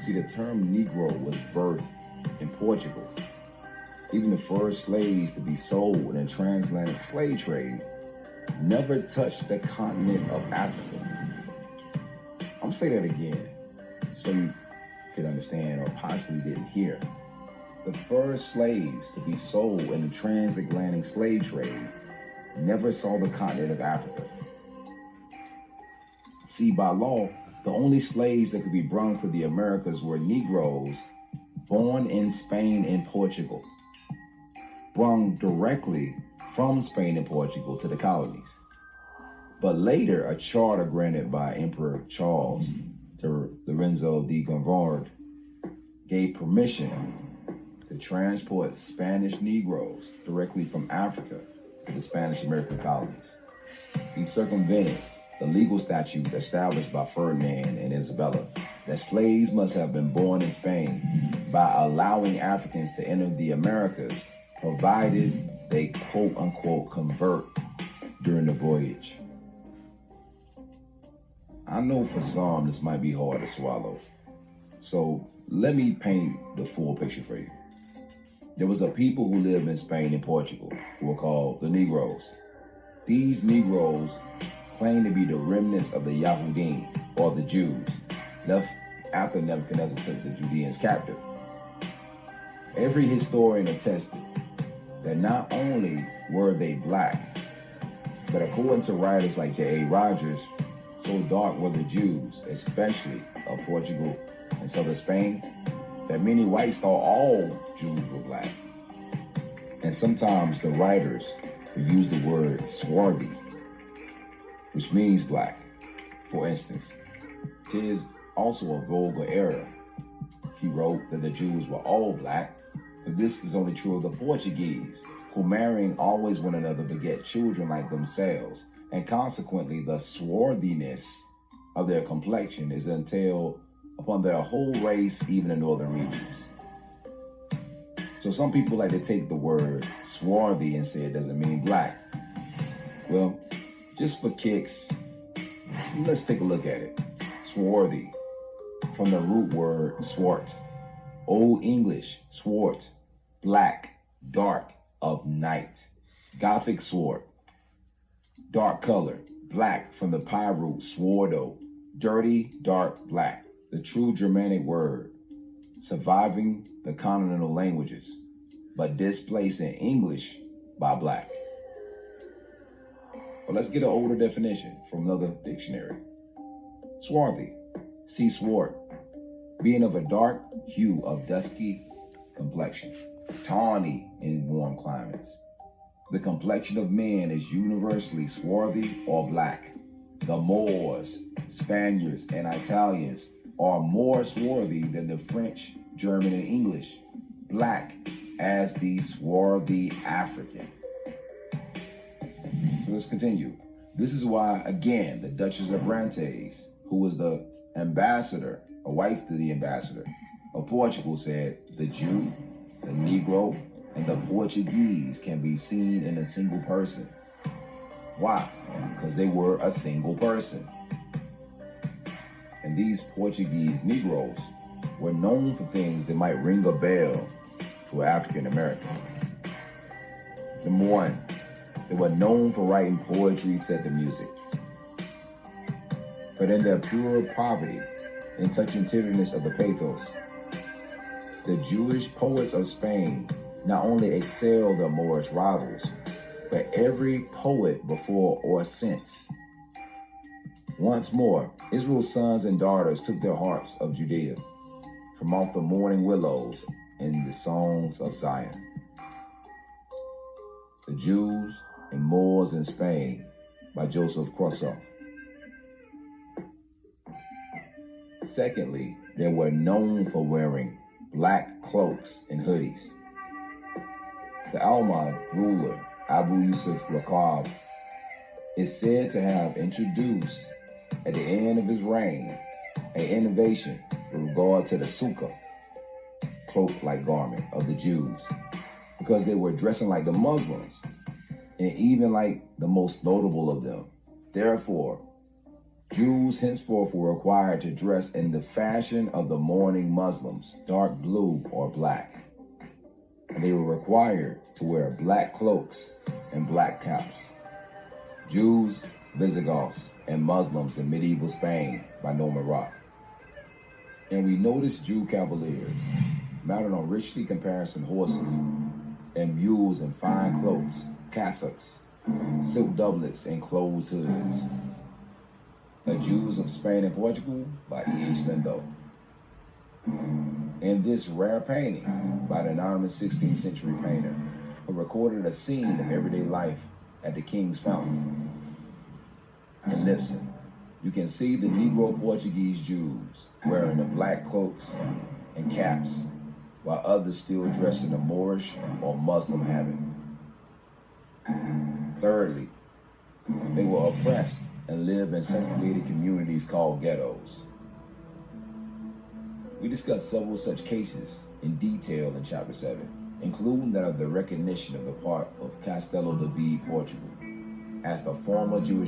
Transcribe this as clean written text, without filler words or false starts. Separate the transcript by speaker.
Speaker 1: See, the term Negro was birthed in Portugal. Even the first slaves to be sold in the transatlantic slave trade never touched the continent of Africa. I'm gonna say that again so you could understand or possibly didn't hear. The first slaves to be sold in the transatlantic slave trade never saw the continent of Africa. See, by law, the only slaves that could be brought to the Americas were Negroes born in Spain and Portugal, brought directly from Spain and Portugal to the colonies. But later, a charter granted by Emperor Charles to Lorenzo de Gondomar gave permission to transport Spanish Negroes directly from Africa to the Spanish American colonies. He circumvented the legal statute established by Ferdinand and Isabella that slaves must have been born in Spain by allowing Africans to enter the Americas, provided they quote-unquote convert during the voyage. I know for some this might be hard to swallow, so let me paint the full picture for you. There was a people who lived in Spain and Portugal who were called the Negroes. These Negroes claimed to be the remnants of the Yahudim, or the Jews, left after Nebuchadnezzar took the Judeans captive. Every historian attested that not only were they black, but according to writers like J.A. Rogers, so dark were the Jews, especially of Portugal and southern Spain, that many whites thought all Jews were black. And sometimes the writers would use the word swarthy, which means black. For instance, it is also a vulgar error. He wrote that the Jews were all black, but this is only true of the Portuguese, who marrying always one another beget children like themselves, and consequently the swarthiness of their complexion is entailed upon their whole race, even in northern regions. So some people like to take the word swarthy and say it doesn't mean black. Well, just for kicks, let's take a look at it. Swarthy, from the root word swart, Old English swart, black, dark, of night. Gothic swart, dark color, black, from the PIE root swardo, dirty, dark, black. The true Germanic word, surviving the continental languages, but displacing English by black. But let's get an older definition from another dictionary. Swarthy, see swart, being of a dark hue of dusky complexion, tawny in warm climates. The complexion of men is universally swarthy or black. The Moors, Spaniards, and Italians are more swarthy than the French, German, and English, black as the swarthy African. So let's continue. This is why, again, the Duchess of Brantes, who was the ambassador, a wife to the ambassador of Portugal, said, the Jew, the Negro, and the Portuguese can be seen in a single person. Why? Because they were a single person. And these Portuguese Negroes were known for things that might ring a bell to African American. Number one, they were known for writing poetry set to music. But in their pure poverty and touching tenderness of the pathos, the Jewish poets of Spain not only excelled their Moorish rivals, but every poet before or since. Once more, Israel's sons and daughters took their harps of Judea from off the mourning willows in the songs of Zion. The Jews and Moors in Spain by Joseph Croissant. Secondly, they were known for wearing black cloaks and hoodies. The Almohad ruler, Abu Yusuf Raqab, is said to have introduced at the end of his reign an innovation with regard to the sukkah, cloak-like garment of the Jews, because they were dressing like the Muslims, and even like the most notable of them. Therefore, Jews henceforth were required to dress in the fashion of the mourning Muslims, dark blue or black. And they were required to wear black cloaks and black caps. Jews, Visigoths, and Muslims in medieval Spain by Norman Roth. And we noticed Jew cavaliers mounted on richly caparisoned horses and mules in fine cloaks, cassocks, silk doublets, and closed hoods. The Jews of Spain and Portugal by E.H. Lindo. In this rare painting by the anonymous 16th century painter who recorded a scene of everyday life at the King's Fountain in Lipson, you can see the Negro Portuguese Jews wearing the black cloaks and caps, while others still dressed in the Moorish or Muslim habit. Thirdly, they were oppressed and lived in segregated communities called ghettos. We discussed several such cases in detail in Chapter 7, including that of the recognition of the part of Castelo de Vide, Portugal, as the former Jewish